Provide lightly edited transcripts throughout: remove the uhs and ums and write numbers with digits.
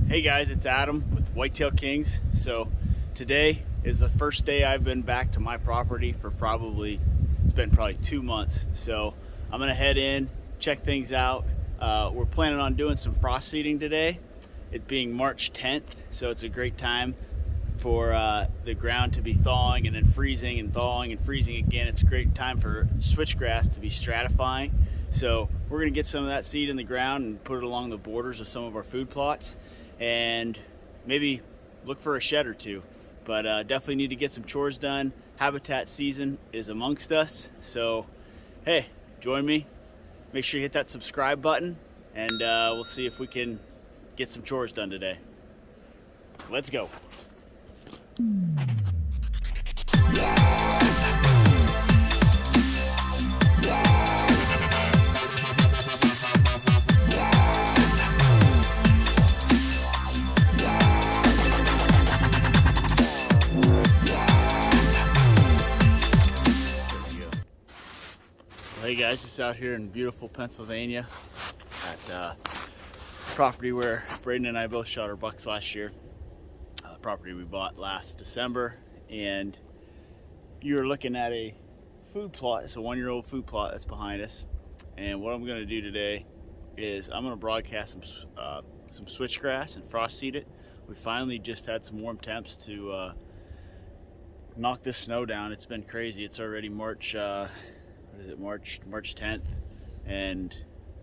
Hey guys, it's Adam with Whitetail Kings. So today is the first day I've been back to my property for it's been probably 2 months. So I'm gonna head in, check things out. We're planning on doing some frost seeding today. It being March 10th, so it's a great time for the ground to be thawing and then freezing and thawing and freezing again. It's a great time for switchgrass to be stratifying. So we're gonna get some of that seed in the ground and put it along the borders of some of our food plots, and maybe look for a shed or two. But definitely need to get some chores done. Habitat season is amongst us. So hey, join me. Make sure you hit that subscribe button, and we'll see if we can get some chores done today. Let's go. Hey guys, just out here in beautiful Pennsylvania at property where Braden and I both shot our bucks last year. Property we bought last December, and you're looking at a food plot. It's a 1-year-old food plot that's behind us. And what I'm going to do today is I'm going to broadcast some switchgrass and frost seed it. We finally just had some warm temps to knock this snow down. It's been crazy. It's already March. What is it, March 10th, and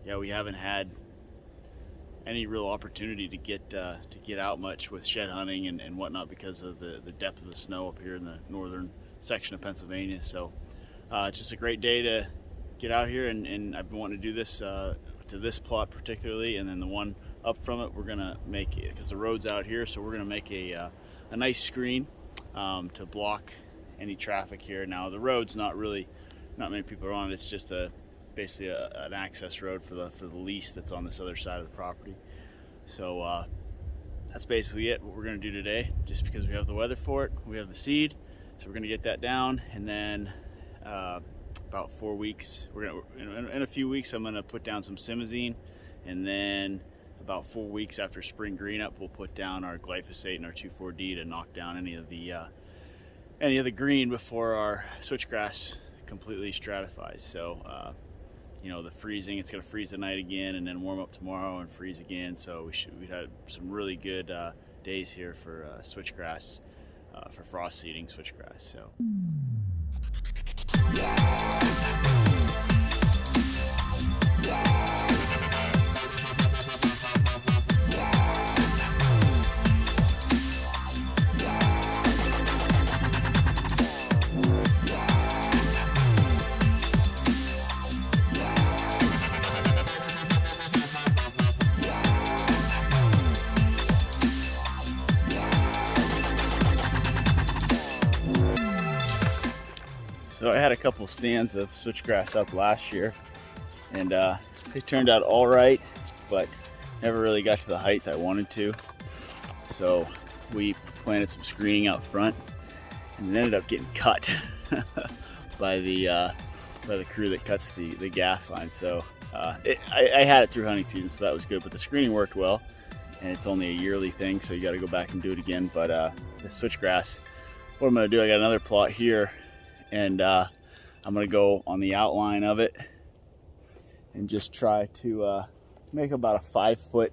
yeah, we haven't had any real opportunity to get out much with shed hunting and whatnot because of the depth of the snow up here in the northern section of Pennsylvania. So it's just a great day to get out here, and I've been wanting to do this to this plot particularly, and then the one up from it we're gonna make it, because the road's out here, so we're gonna make a nice screen to block any traffic here. Now the road's not many people are on it. It's just basically an access road for the lease that's on this other side of the property. So that's basically it. What we're going to do today, just because we have the weather for it, we have the seed, so we're going to get that down, and then about 4 weeks, in a few weeks, I'm going to put down some simazine, and then about 4 weeks after spring green up, we'll put down our glyphosate and our 2,4-D to knock down any of the green before our switchgrass completely stratifies. So you know, the freezing, it's going to freeze tonight again and then warm up tomorrow and freeze again. So we had some really good days here for switchgrass, for frost seeding switchgrass. So So I had a couple stands of switchgrass up last year, and they turned out all right, but never really got to the height I wanted to. So we planted some screening out front, and it ended up getting cut by the crew that cuts the gas line. So I had it through hunting season, so that was good. But the screening worked well, and it's only a yearly thing, so you got to go back and do it again. But the switchgrass, what I'm going to do, I got another plot here, and I'm going to go on the outline of it and just try to make about a 5 foot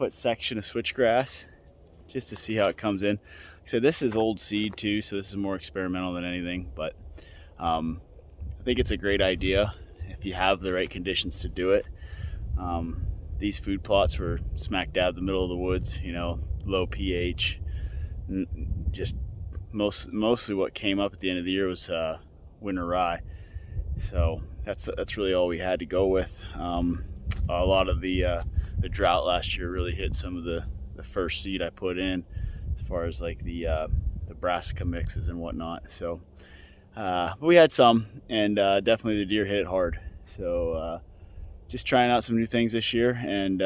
section of switchgrass, just to see how it comes in. Like I said, this is old seed too, so this is more experimental than anything, but I think it's a great idea if you have the right conditions to do it. These food plots were smack dab the middle of the woods, you know, low pH, just mostly what came up at the end of the year was winter rye. So that's really all we had to go with. A lot of the drought last year really hit some of the first seed I put in, as far as like the brassica mixes and whatnot. So but we had some, and definitely the deer hit it hard. So just trying out some new things this year, and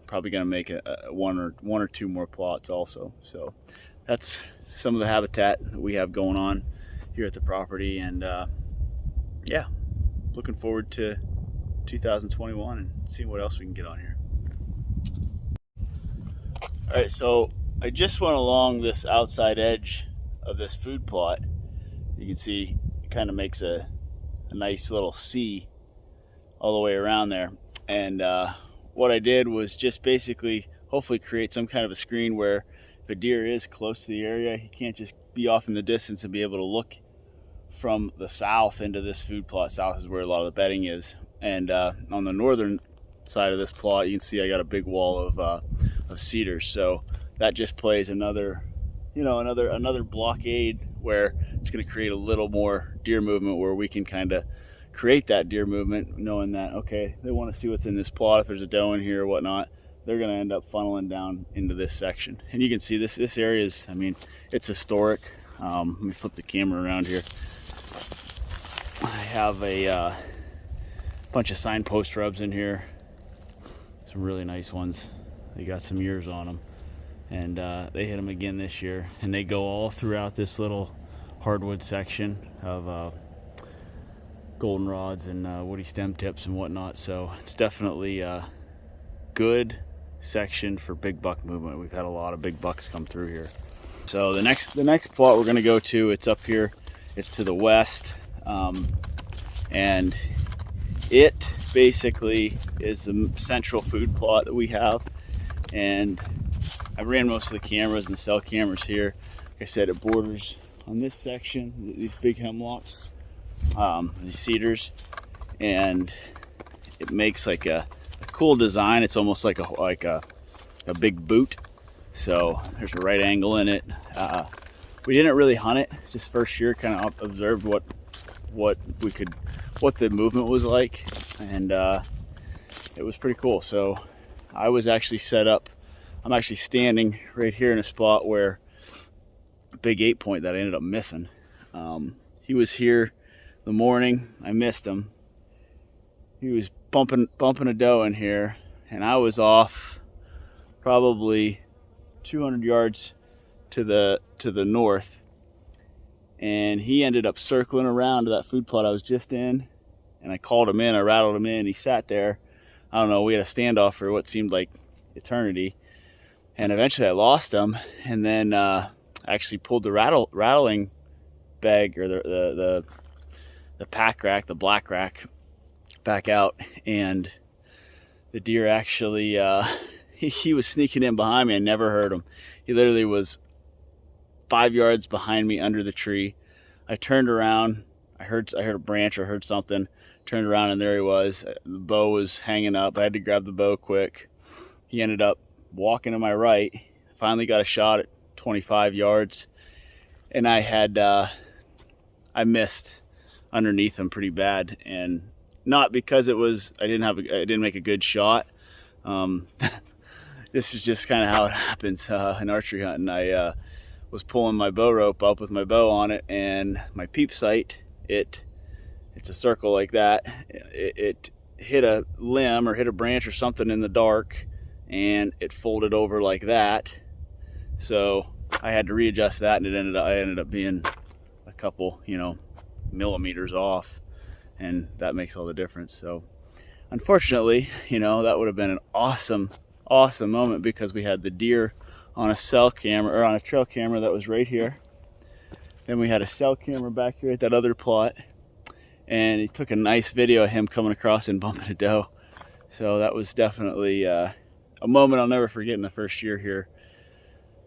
probably gonna make one or two more plots also. So that's some of the habitat that we have going on here at the property, and yeah, looking forward to 2021 and seeing what else we can get on here. All right, so I just went along this outside edge of this food plot. You can see it kind of makes a nice little C all the way around there. And what I did was just basically hopefully create some kind of a screen where if a deer is close to the area, he can't just be off in the distance and be able to look from the south into this food plot. South is where a lot of the bedding is. And on the northern side of this plot, you can see I got a big wall of cedars. So that just plays another, you know, another blockade where it's going to create a little more deer movement, where we can kind of create that deer movement, knowing that, okay, they want to see what's in this plot. If there's a doe in here or whatnot, they're going to end up funneling down into this section. And you can see this area is, I mean, it's historic. Let me flip the camera around here. I have a bunch of signpost shrubs in here, some really nice ones. They got some years on them, and they hit them again this year, and they go all throughout this little hardwood section of goldenrods and woody stem tips and whatnot. So it's definitely a good section for big buck movement. We've had a lot of big bucks come through here. So the next plot we're going to go to, it's up here, it's to the west, and it basically is the central food plot that we have. And I ran most of the cameras and the cell cameras here. Like I said, it borders on this section, these big hemlocks, these cedars, and it makes like a cool design. It's almost like a big boot. So there's a right angle in it. We didn't really hunt it, just first year kind of observed what the movement was like, and it was pretty cool. So I was actually set up, I'm actually standing right here in a spot where a big 8-point that I ended up missing. He was here the morning, I missed him. He was bumping a doe in here, and I was off probably 200 yards to the north, and he ended up circling around to that food plot I was just in, and I called him in, I rattled him in, he sat there. I don't know, we had a standoff for what seemed like eternity, and eventually I lost him. And then I actually pulled the rattling bag, or the pack rack, the black rack, back out, and the deer actually he was sneaking in behind me. I never heard him. He literally was 5 yards behind me under the tree. I turned around, I heard a branch, or heard something, turned around, and there he was. The bow was hanging up. I had to grab the bow quick. He ended up walking to my right. Finally got a shot at 25 yards, and I missed underneath him pretty bad, and not because it was I didn't make a good shot. This is just kind of how it happens in archery hunting. I was pulling my bow rope up with my bow on it, and my peep sight, it's a circle like that. It hit a limb or hit a branch or something in the dark, and it folded over like that. So I had to readjust that, and I ended up being a couple, millimeters off, and that makes all the difference. So unfortunately, that would have been an awesome moment, because we had the deer on a cell camera, or on a trail camera that was right here. Then we had a cell camera back here at that other plot, and he took a nice video of him coming across and bumping a doe. So that was definitely a moment I'll never forget in the first year here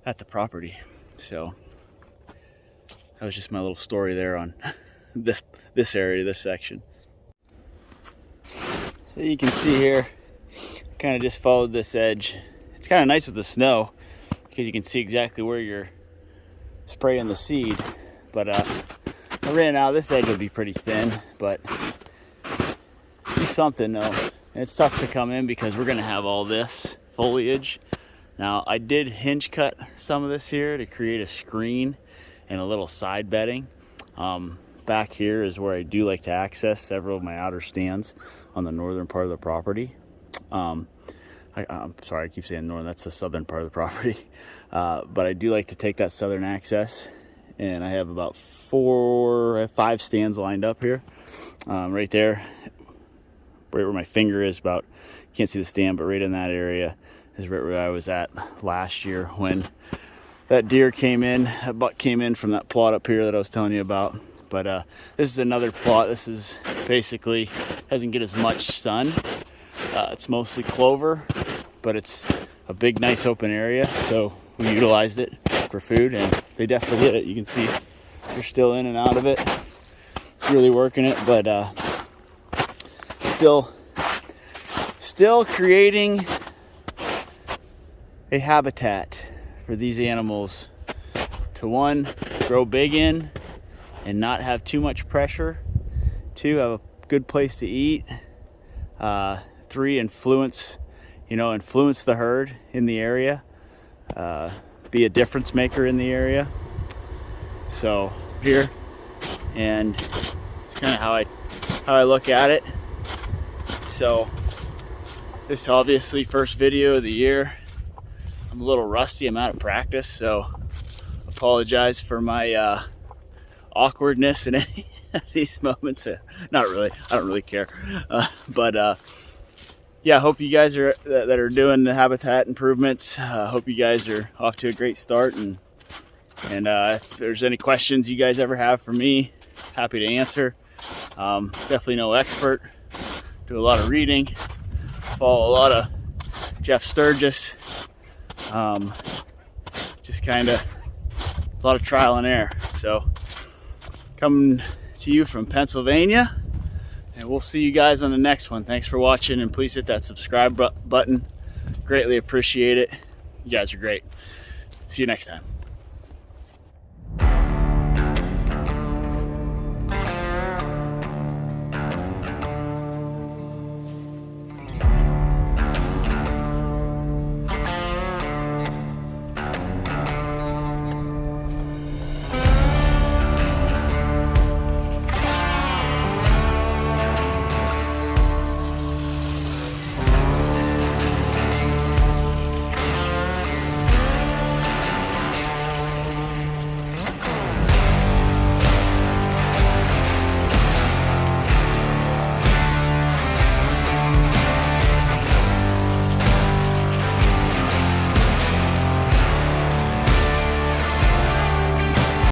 at the property. So that was just my little story there on this area, this section. So you can see here, kind of just followed this edge. It's kind of nice with the snow, because you can see exactly where you're spraying the seed. But I ran out. This edge will be pretty thin, but it's something though. And it's tough to come in because we're gonna have all this foliage. Now I did hinge cut some of this here to create a screen and a little side bedding. Back here is where I do like to access several of my outer stands on the northern part of the property. I'm sorry, I keep saying northern, that's the southern part of the property. But I do like to take that southern access, and I have about 5 stands lined up here. Right there, right where my finger is, about, can't see the stand, but right in that area is right where I was at last year when that deer came in, that buck came in from that plot up here that I was telling you about. But this is another plot. This is basically, doesn't get as much sun. It's mostly clover, but it's a big, nice open area. So we utilized it for food, and they definitely did it. You can see they're still in and out of it. It's really working it, but still creating a habitat for these animals to, one, grow big in and not have too much pressure, two, have a good place to eat, three, influence the herd in the area, be a difference maker in the area. So here, and it's kind of how I look at it. So this obviously first video of the year. I'm a little rusty, I'm out of practice, so apologize for my awkwardness in any of these moments. Not really, I don't really care. But yeah, I hope you guys that are doing the habitat improvements, hope you guys are off to a great start. And if there's any questions you guys ever have for me, happy to answer. Definitely no expert, do a lot of reading, follow a lot of Jeff Sturgis. Just kind of a lot of trial and error. So coming to you from Pennsylvania, and we'll see you guys on the next one. Thanks for watching, and please hit that subscribe button. Greatly appreciate it. You guys are great. See you next time.